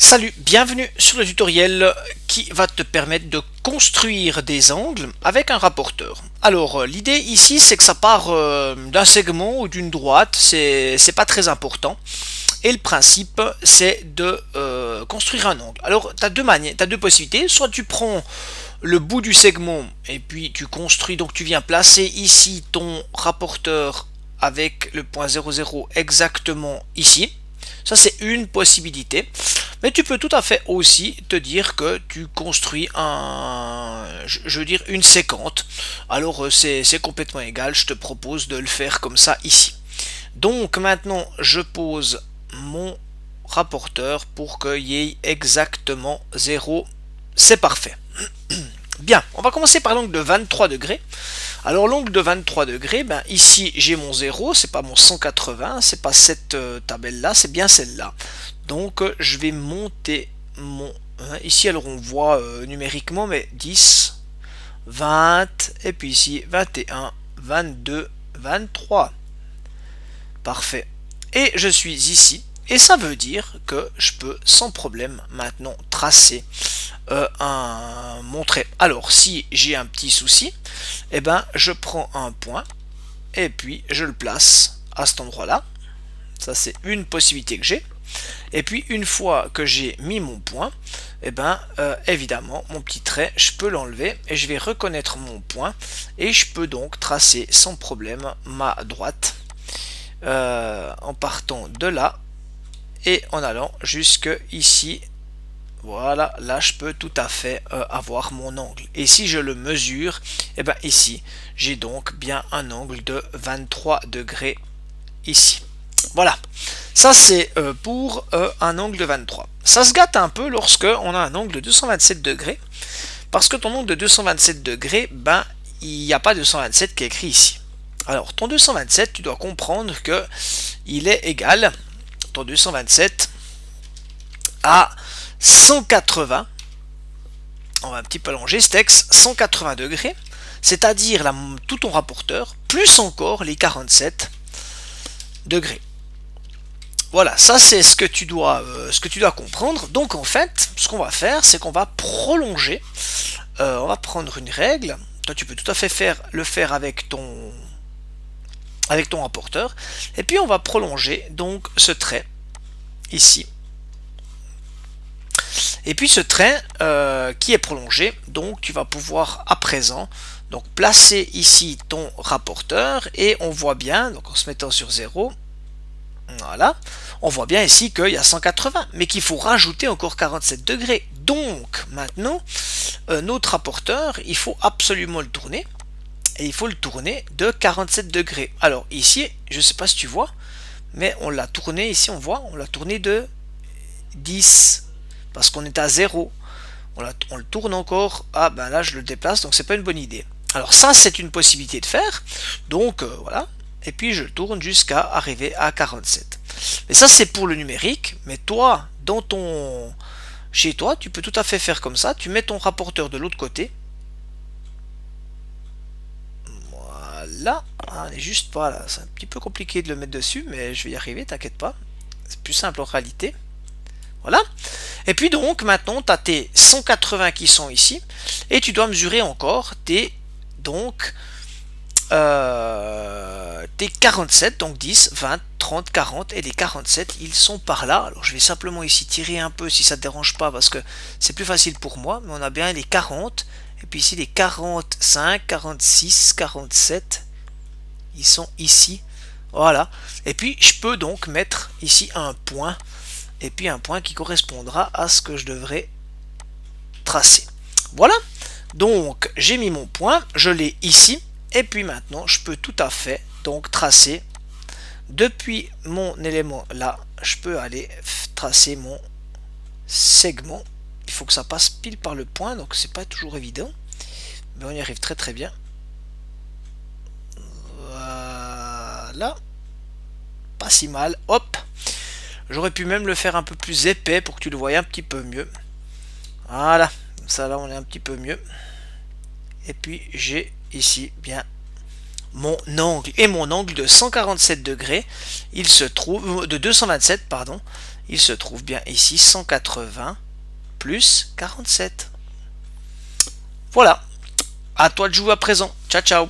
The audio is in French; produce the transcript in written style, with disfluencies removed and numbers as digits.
Salut, bienvenue sur le tutoriel qui va te permettre de construire des angles avec un rapporteur. Alors l'idée ici c'est que ça part d'un segment ou d'une droite, c'est pas très important. Et le principe c'est de construire un angle. Alors tu as deux possibilités, soit tu prends le bout du segment et puis tu construis, donc tu viens placer ici ton rapporteur avec le point 0,0 exactement ici. Ça c'est une possibilité. Mais tu peux tout à fait aussi te dire que tu construis je veux dire une séquente. Alors c'est complètement égal, je te propose de le faire comme ça ici. Donc maintenant je pose mon rapporteur pour qu'il y ait exactement 0. C'est parfait. Bien, on va commencer par l'angle de 23 degrés. Alors l'angle de 23 degrés, ben ici j'ai mon 0, c'est pas mon 180, c'est pas cette tabelle là, c'est bien celle-là. Donc je vais monter mon... ici alors on voit numériquement, mais 10, 20, et puis ici 21, 22, 23. Parfait. Et je suis ici, et ça veut dire que je peux sans problème maintenant tracer mon trait. Alors si j'ai un petit souci, eh ben je prends un point et puis je le place à cet endroit là. Ça c'est une possibilité que j'ai. Et puis une fois que j'ai mis mon point, eh ben évidemment mon petit trait je peux l'enlever et je vais reconnaître mon point et je peux donc tracer sans problème ma droite en partant de là et en allant jusque ici. Voilà, là je peux tout à fait avoir mon angle. Et si je le mesure, et bien ici, j'ai donc bien un angle de 23 degrés ici. Voilà, ça c'est pour un angle de 23. Ça se gâte un peu lorsque on a un angle de 227 degrés, parce que ton angle de 227 degrés, ben il n'y a pas 227 qui est écrit ici. Alors ton 227, tu dois comprendre que il est égal, ton 227, à 180, on va un petit peu allonger ce texte, 180 degrés, c'est-à-dire tout ton rapporteur, plus encore les 47 degrés. Voilà, ça c'est ce que tu dois comprendre. Donc en fait, ce qu'on va faire, c'est qu'on va prolonger. On va prendre une règle. Toi, tu peux tout à fait le faire avec ton rapporteur. Et puis on va prolonger donc ce trait ici. Et puis ce trait qui est prolongé, donc tu vas pouvoir à présent donc placer ici ton rapporteur et on voit bien, donc en se mettant sur 0, voilà, on voit bien ici qu'il y a 180, mais qu'il faut rajouter encore 47 degrés. Donc maintenant, notre rapporteur, il faut absolument le tourner, et il faut le tourner de 47 degrés. Alors ici, je ne sais pas si tu vois, mais on l'a tourné, ici on voit, on l'a tourné de 10, parce qu'on est à 0. On le tourne encore, ah ben là je le déplace, donc c'est pas une bonne idée. Alors ça c'est une possibilité de faire, donc voilà, et puis je tourne jusqu'à arriver à 47. Mais ça c'est pour le numérique, mais toi, chez toi, tu peux tout à fait faire comme ça, tu mets ton rapporteur de l'autre côté. Voilà, on est juste pas là, c'est un petit peu compliqué de le mettre dessus, mais je vais y arriver, t'inquiète pas, c'est plus simple en réalité. Voilà. Et puis donc maintenant tu as tes 180 qui sont ici et tu dois mesurer encore tes 47, donc 10, 20, 30, 40 et les 47 ils sont par là. Alors je vais simplement ici tirer un peu si ça te dérange pas parce que c'est plus facile pour moi, mais on a bien les 40 et puis ici les 45, 46, 47 ils sont ici. Voilà. Et puis je peux donc mettre ici un point et puis un point qui correspondra à ce que je devrais tracer. Voilà, donc j'ai mis mon point, je l'ai ici, et puis maintenant je peux tout à fait donc tracer depuis mon élément là, je peux aller tracer mon segment. Il faut que ça passe pile par le point, donc c'est pas toujours évident, mais on y arrive très très bien. Voilà, pas si mal, hop. J'aurais pu même le faire un peu plus épais pour que tu le voyes un petit peu mieux. Voilà, ça là on est un petit peu mieux. Et puis j'ai ici bien mon angle. Et mon angle de 147 degrés, il se trouve, de 227 pardon, Il se trouve bien ici 180 plus 47. Voilà, à toi de jouer à présent. Ciao ciao.